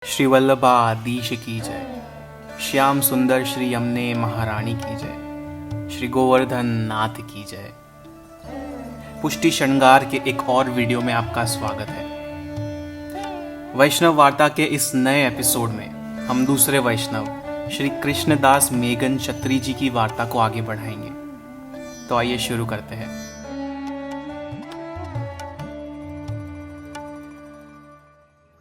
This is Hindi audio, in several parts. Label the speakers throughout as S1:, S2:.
S1: श्री वल्लभाधीश की जय। श्याम सुंदर श्री यमुने महारानी की जय। श्री गोवर्धन नाथ की जय। पुष्टि श्रृंगार के एक और वीडियो में आपका स्वागत है। वैष्णव वार्ता के इस नए एपिसोड में हम दूसरे वैष्णव श्री कृष्णदास मेघन छत्री जी की वार्ता को आगे बढ़ाएंगे। तो आइए शुरू करते हैं।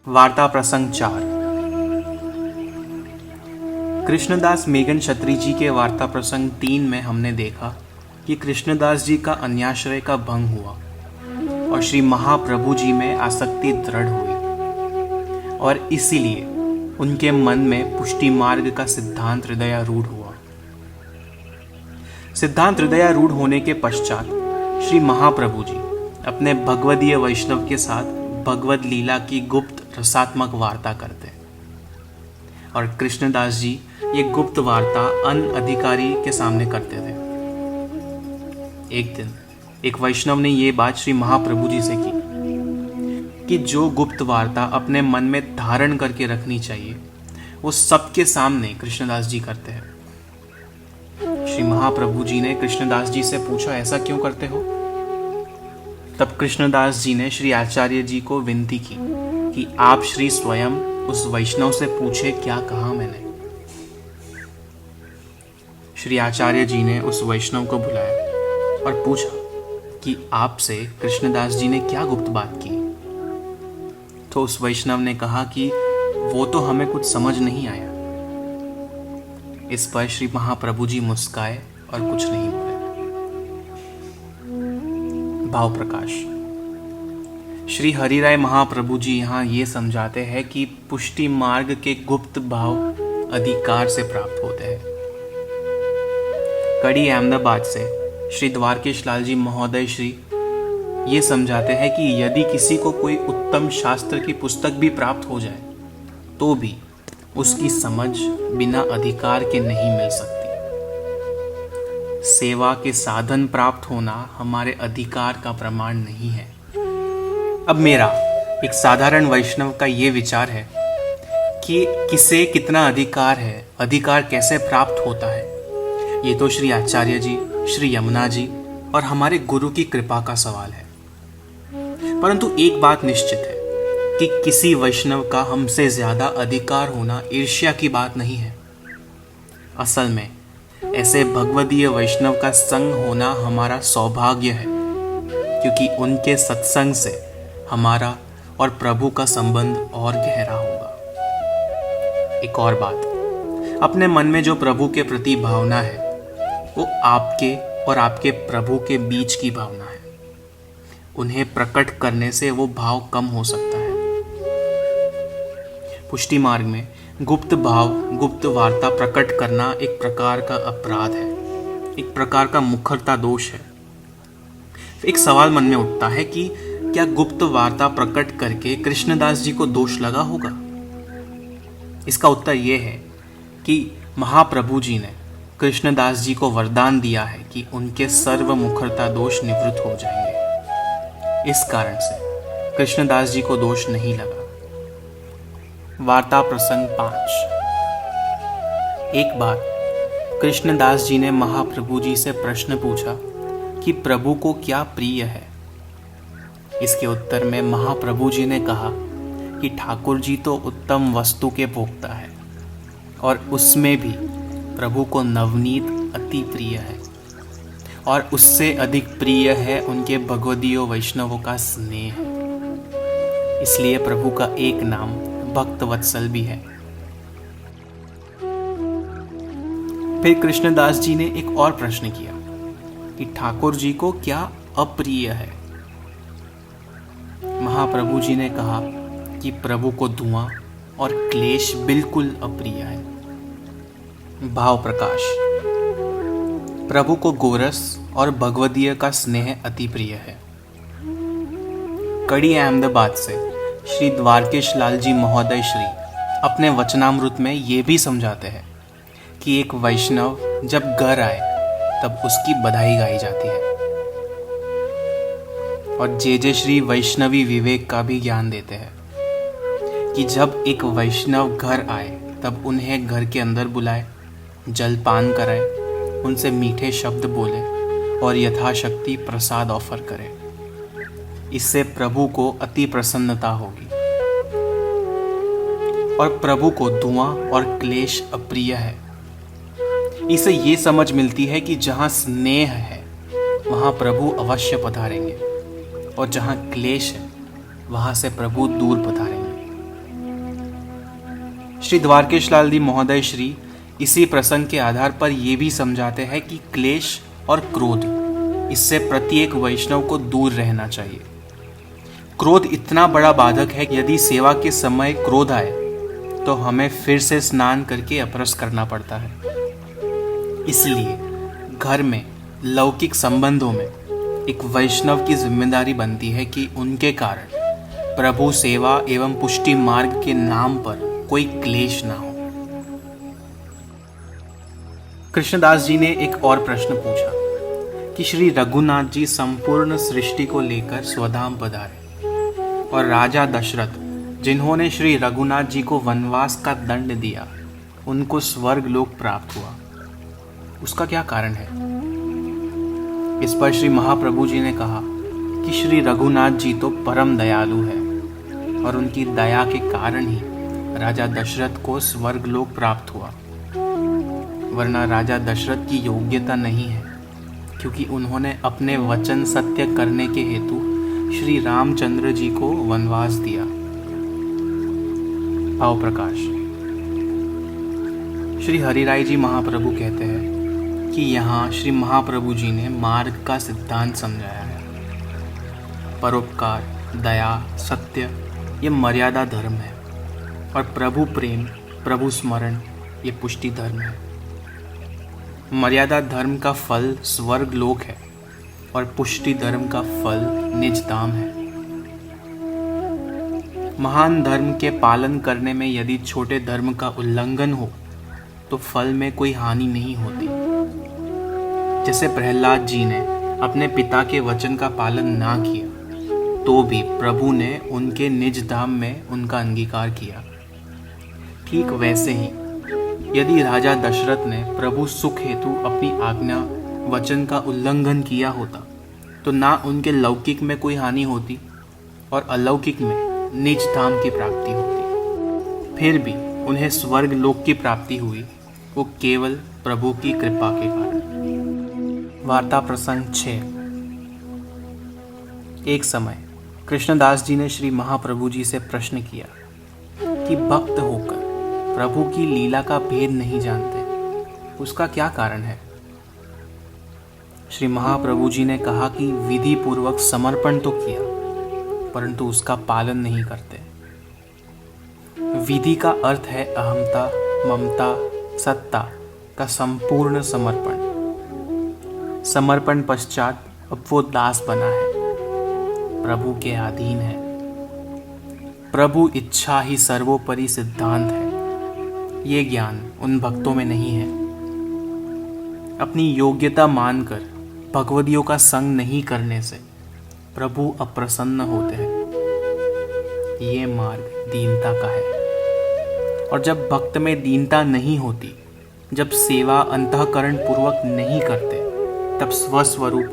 S1: वार्ता प्रसंग 4। कृष्णदास मेघन छत्री जी के वार्ता प्रसंग 3 में हमने देखा कि कृष्णदास जी का अन्याश्रय का भंग हुआ और श्री महाप्रभु जी में आसक्ति दृढ़ हुई और इसीलिए उनके मन में पुष्टि मार्ग का सिद्धांत हृदयारूढ़ हुआ। सिद्धांत हृदयारूढ़ होने के पश्चात श्री महाप्रभु जी अपने भगवदीय वैष्णव के साथ भगवद लीला की गुप्त रसात्मक वार्ता करते और कृष्णदास जी ये गुप्त वार्ता अन्य अधिकारी के सामने करते थे। एक दिन एक वैष्णव ने ये बात श्री महाप्रभु जी से की कि जो गुप्त वार्ता अपने मन में धारण करके रखनी चाहिए वो सबके सामने कृष्णदास जी करते हैं। श्री महाप्रभु जी ने कृष्णदास जी से पूछा, ऐसा क्यों करते हो? तब कृष्णदास जी ने श्री आचार्य जी को विनती की कि आप श्री स्वयं उस वैष्णव से पूछे क्या कहा मैंने। श्री आचार्य जी ने उस वैष्णव को बुलाया और पूछा कि आपसे कृष्णदास जी ने क्या गुप्त बात की। तो उस वैष्णव ने कहा कि वो तो हमें कुछ समझ नहीं आया। इस पर श्री महाप्रभु जी मुस्काए और कुछ नहीं बोले। भाव प्रकाश। श्री हरिराय महाप्रभु जी यहाँ ये समझाते हैं कि पुष्टि मार्ग के गुप्त भाव अधिकार से प्राप्त होते हैं। कड़ी अहमदाबाद से श्री द्वारकेश लाल जी महोदय श्री ये समझाते हैं कि यदि किसी को कोई उत्तम शास्त्र की पुस्तक भी प्राप्त हो जाए तो भी उसकी समझ बिना अधिकार के नहीं मिल सकती। सेवा के साधन प्राप्त होना हमारे अधिकार का प्रमाण नहीं है। अब मेरा एक साधारण वैष्णव का ये विचार है कि किसे कितना अधिकार है, अधिकार कैसे प्राप्त होता है, ये तो श्री आचार्य जी, श्री यमुना जी और हमारे गुरु की कृपा का सवाल है। परंतु एक बात निश्चित है कि किसी वैष्णव का हमसे ज्यादा अधिकार होना ईर्ष्या की बात नहीं है। असल में ऐसे भगवदीय वैष्णव का संग होना हमारा सौभाग्य है, क्योंकि उनके सत्संग से हमारा और प्रभु का संबंध और गहरा होगा। एक और बात, अपने मन में जो प्रभु के प्रति भावना है वो आपके और आपके प्रभु के बीच की भावना है। उन्हें प्रकट करने से वो भाव कम हो सकता है। पुष्टि मार्ग में गुप्त भाव, गुप्त वार्ता प्रकट करना एक प्रकार का अपराध है, एक प्रकार का मुखरता दोष है। एक सवाल मन में उठता है कि क्या गुप्त वार्ता प्रकट करके कृष्णदास जी को दोष लगा होगा? इसका उत्तर यह है कि महाप्रभु जी ने कृष्णदास जी को वरदान दिया है कि उनके सर्व मुखरता दोष निवृत्त हो जाएंगे। इस कारण से कृष्णदास जी को दोष नहीं लगा। वार्ता प्रसंग 5। एक बार कृष्णदास जी ने महाप्रभु जी से प्रश्न पूछा कि प्रभु को क्या प्रिय है। इसके उत्तर में महाप्रभु जी ने कहा कि ठाकुर जी तो उत्तम वस्तु के भोक्ता है और उसमें भी प्रभु को नवनीत अति प्रिय है और उससे अधिक प्रिय है उनके भगवदीय वैष्णवों का स्नेह। इसलिए प्रभु का एक नाम भक्त वत्सल भी है। फिर कृष्णदास जी ने एक और प्रश्न किया कि ठाकुर जी को क्या अप्रिय है। महाप्रभु जी ने कहा कि प्रभु को धुआं और क्लेश बिल्कुल अप्रिय है। भाव प्रकाश। प्रभु को गोरस और भगवदीय का स्नेह अति प्रिय है। कड़ी अहमदाबाद से श्री द्वारकेश लाल जी महोदय श्री अपने वचनामृत में ये भी समझाते हैं कि एक वैष्णव जब घर आए तब उसकी बधाई गाई जाती है और जे श्री वैष्णवी विवेक का भी ज्ञान देते हैं कि जब एक वैष्णव घर आए तब उन्हें घर के अंदर बुलाए, जलपान कराए, उनसे मीठे शब्द बोले और यथाशक्ति प्रसाद ऑफर करें। इससे प्रभु को अति प्रसन्नता होगी और प्रभु को धुआं और क्लेश अप्रिय है। इसे ये समझ मिलती है कि जहाँ स्नेह है वहाँ प्रभु अवश्य पधारेंगे और जहाँ क्लेश है वहाँ से प्रभु दूर पधारेंगे। श्री द्वारकेश लाल जी महोदय श्री इसी प्रसंग के आधार पर ये भी समझाते हैं कि क्लेश और क्रोध, इससे प्रत्येक वैष्णव को दूर रहना चाहिए। क्रोध इतना बड़ा बाधक है कि यदि सेवा के समय क्रोध आए तो हमें फिर से स्नान करके अपरस करना पड़ता है। इसलिए घर में लौकिक संबंधों में एक वैष्णव की जिम्मेदारी बनती है कि उनके कारण प्रभु सेवा एवं पुष्टि मार्ग के नाम पर कोई क्लेश ना हो। कृष्णदास जी ने एक और प्रश्न पूछा कि श्री रघुनाथ जी संपूर्ण सृष्टि को लेकर स्वधाम पधारे और राजा दशरथ जिन्होंने श्री रघुनाथ जी को वनवास का दंड दिया उनको स्वर्ग लोक प्राप्त हुआ, उसका क्या कारण है? इस पर श्री महाप्रभु जी ने कहा कि श्री रघुनाथ जी तो परम दयालु है और उनकी दया के कारण ही राजा दशरथ को स्वर्ग लोक प्राप्त हुआ, वरना राजा दशरथ की योग्यता नहीं है, क्योंकि उन्होंने अपने वचन सत्य करने के हेतु श्री रामचंद्र जी को वनवास दिया। भाव प्रकाश। श्री हरिराय जी महाप्रभु कहते हैं कि यहाँ श्री महाप्रभु जी ने मार्ग का सिद्धांत समझाया है। परोपकार, दया, सत्य ये मर्यादा धर्म है और प्रभु प्रेम, प्रभु स्मरण ये पुष्टि धर्म है। मर्यादा धर्म का फल स्वर्ग लोक है और पुष्टि धर्म का फल निज धाम है। महान धर्म के पालन करने में यदि छोटे धर्म का उल्लंघन हो तो फल में कोई हानि नहीं होती। जैसे प्रहलाद जी ने अपने पिता के वचन का पालन ना किया तो भी प्रभु ने उनके निज धाम में उनका अंगीकार किया। ठीक वैसे ही यदि राजा दशरथ ने प्रभु सुख हेतु अपनी आज्ञा वचन का उल्लंघन किया होता तो ना उनके लौकिक में कोई हानि होती और अलौकिक में निज धाम की प्राप्ति होती। फिर भी उन्हें स्वर्ग लोक की प्राप्ति हुई, वो केवल प्रभु की कृपा के कारण। वार्ता प्रसंग 6। एक समय कृष्णदास जी ने श्री महाप्रभु जी से प्रश्न किया कि भक्त होकर प्रभु की लीला का भेद नहीं जानते, उसका क्या कारण है? श्री महाप्रभु जी ने कहा कि विधि पूर्वक समर्पण तो किया परंतु उसका पालन नहीं करते। विधि का अर्थ है अहमता, ममता, सत्ता का संपूर्ण समर्पण। समर्पण पश्चात अब वो दास बना है, प्रभु के अधीन है। प्रभु इच्छा ही सर्वोपरि सिद्धांत है। ये ज्ञान उन भक्तों में नहीं है। अपनी योग्यता मानकर भगवदियों का संग नहीं करने से प्रभु अप्रसन्न होते हैं। ये मार्ग दीनता का है और जब भक्त में दीनता नहीं होती, जब सेवा अंतःकरण पूर्वक नहीं करते, तब स्वस्वरूप,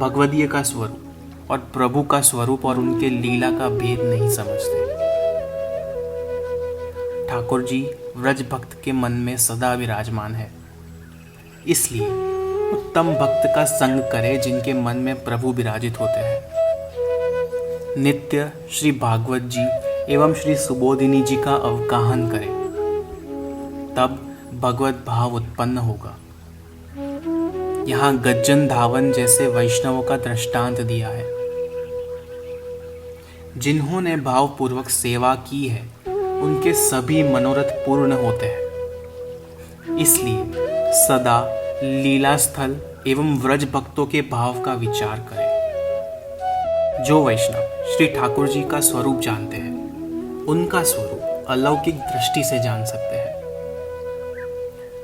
S1: भगवदीय का स्वरूप और प्रभु का स्वरूप और उनके लीला का भेद नहीं समझते। ठाकुर जी व्रज भक्त के मन में सदा विराजमान है, इसलिए उत्तम भक्त का संग करे जिनके मन में प्रभु विराजित होते हैं। नित्य श्री भागवत जी एवं श्री सुबोधिनी जी का अवगाहन करे, तब भगवत भाव उत्पन्न होगा। यहाँ गज्जन धावन जैसे वैष्णवों का दृष्टांत दिया है। जिन्होंने भावपूर्वक सेवा की है उनके सभी मनोरथ पूर्ण होते हैं। इसलिए सदा लीला स्थल एवं व्रज भक्तों के भाव का विचार करें। जो वैष्णव श्री ठाकुर जी का स्वरूप जानते हैं, उनका स्वरूप अलौकिक दृष्टि से जान सकते हैं।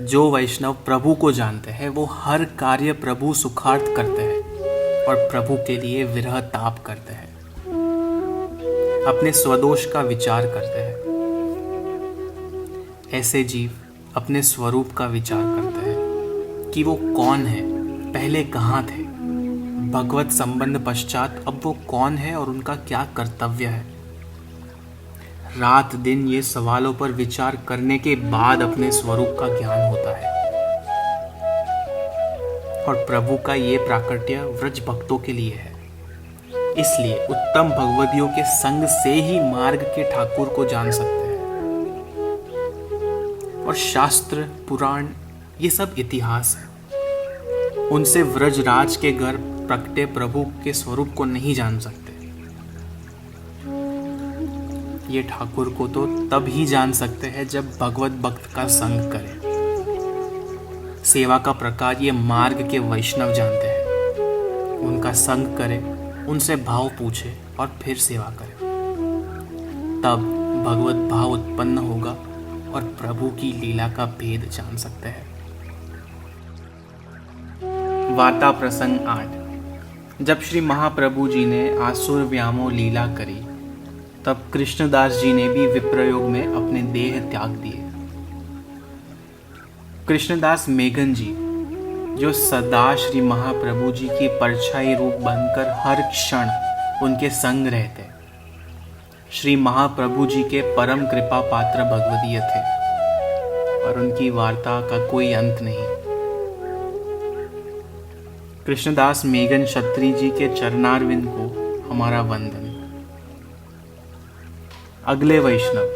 S1: जो वैष्णव प्रभु को जानते हैं, वो हर कार्य प्रभु सुखार्थ करते हैं और प्रभु के लिए विरह ताप करते हैं। अपने स्वदोष का विचार करते हैं ऐसे जीव अपने स्वरूप का विचार करते हैं कि वो कौन है, पहले कहाँ थे, भगवत संबंध पश्चात अब वो कौन है और उनका क्या कर्तव्य है। रात दिन ये सवालों पर विचार करने के बाद अपने स्वरूप का ज्ञान होता है। और प्रभु का ये प्राकट्य व्रज भक्तों के लिए है। इसलिए उत्तम भगवदियों के संग से ही मार्ग के ठाकुर को जान सकते हैं। और शास्त्र पुराण ये सब इतिहास है, उनसे व्रजराज के घर प्रकटे प्रभु के स्वरूप को नहीं जान सकते। ये ठाकुर को तो तब ही जान सकते हैं जब भगवत भक्त का संग करें। सेवा का प्रकार ये मार्ग के वैष्णव जानते हैं। उनका संग करें, उनसे भाव पूछे और फिर सेवा करें, तब भगवत भाव उत्पन्न होगा और प्रभु की लीला का भेद जान सकते हैं। वार्ता प्रसंग 8। जब श्री महाप्रभु जी ने आसुर व्यामो लीला करी, तब कृष्णदास जी ने भी विप्रयोग में अपने देह त्याग दिए। कृष्णदास मेघन जी, जो सदा श्री महाप्रभु जी की परछाई रूप बनकर हर क्षण उनके संग रहते, श्री महाप्रभु जी के परम कृपा पात्र भगवदीय थे और उनकी वार्ता का कोई अंत नहीं। कृष्णदास मेघन क्षत्री जी के चरणारविंद को हमारा वंदन। अगले वैष्णव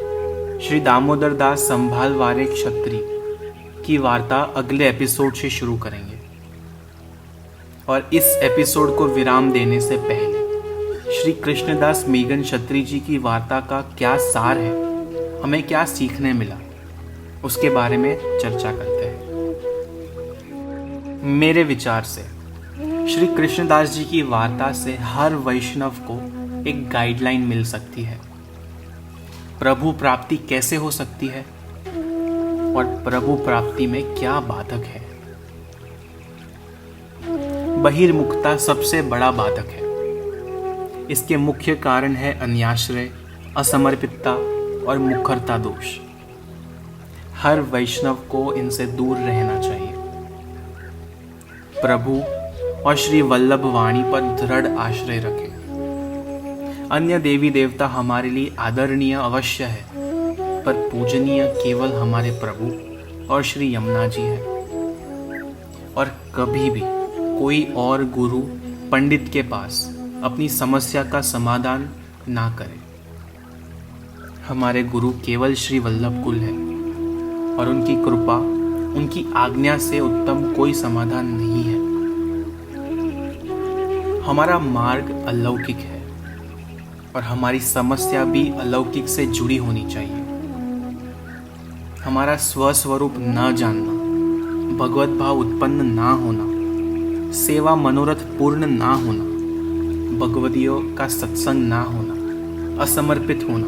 S1: श्री दामोदर दास संभाल वारे क्षत्री की वार्ता अगले एपिसोड से शुरू करेंगे। और इस एपिसोड को विराम देने से पहले श्री कृष्णदास मेघन क्षत्री जी की वार्ता का क्या सार है, हमें क्या सीखने मिला, उसके बारे में चर्चा करते हैं। मेरे विचार से श्री कृष्णदास जी की वार्ता से हर वैष्णव को एक गाइडलाइन मिल सकती है। प्रभु प्राप्ति कैसे हो सकती है और प्रभु प्राप्ति में क्या बाधक है। बहिर्मुखता सबसे बड़ा बाधक है। इसके मुख्य कारण है अन्याश्रय, असमर्पितता और मुखरता दोष। हर वैष्णव को इनसे दूर रहना चाहिए। प्रभु और श्री वल्लभ वाणी पर दृढ़ आश्रय रखें। अन्य देवी देवता हमारे लिए आदरणीय अवश्य है, पर पूजनीय केवल हमारे प्रभु और श्री यमुना जी है। और कभी भी कोई और गुरु पंडित के पास अपनी समस्या का समाधान ना करे। हमारे गुरु केवल श्री वल्लभ कुल है और उनकी कृपा, उनकी आज्ञा से उत्तम कोई समाधान नहीं है। हमारा मार्ग अलौकिक है और हमारी समस्या भी अलौकिक से जुड़ी होनी चाहिए। हमारा स्वस्वरूप न जानना, भगवत भाव उत्पन्न ना होना, सेवा मनोरथ पूर्ण ना होना, भगवदियों का सत्संग ना होना, असमर्पित होना,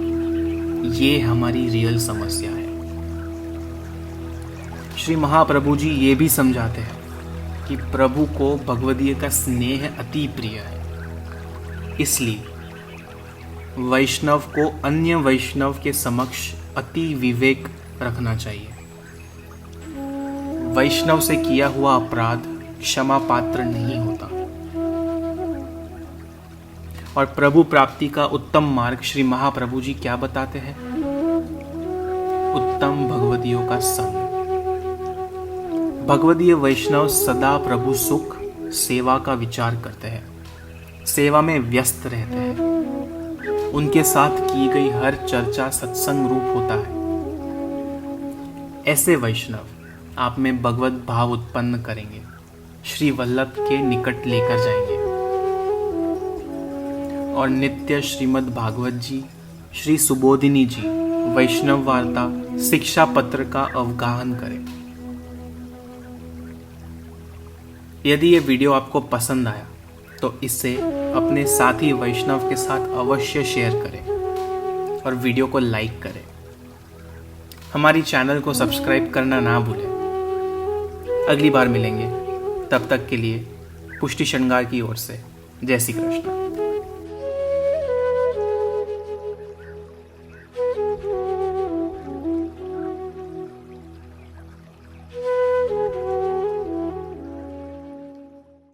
S1: ये हमारी रियल समस्या है। श्री महाप्रभु जी ये भी समझाते हैं कि प्रभु को भगवदीय का स्नेह अति प्रिय है। इसलिए वैष्णव को अन्य वैष्णव के समक्ष अति विवेक रखना चाहिए। वैष्णव से किया हुआ अपराध क्षमा पात्र नहीं होता। और प्रभु प्राप्ति का उत्तम मार्ग श्री महाप्रभु जी क्या बताते हैं? उत्तम भगवदियों का संग। भगवदीय वैष्णव सदा प्रभु सुख, सेवा का विचार करते हैं, सेवा में व्यस्त रहते हैं। उनके साथ की गई हर चर्चा सत्संग रूप होता है। ऐसे वैष्णव आप में भगवत भाव उत्पन्न करेंगे, श्री वल्लभ के निकट लेकर जाएंगे और नित्य श्रीमद् भागवत जी, श्री सुबोधिनी जी, वैष्णव वार्ता, शिक्षा पत्र का अवगाहन करें। यदि ये वीडियो आपको पसंद आया तो इसे अपने साथी वैष्णव के साथ अवश्य शेयर करें और वीडियो को लाइक करें। हमारी चैनल को सब्सक्राइब करना ना भूलें। अगली बार मिलेंगे, तब तक के लिए पुष्टि श्रृंगार की ओर से जय श्री कृष्ण।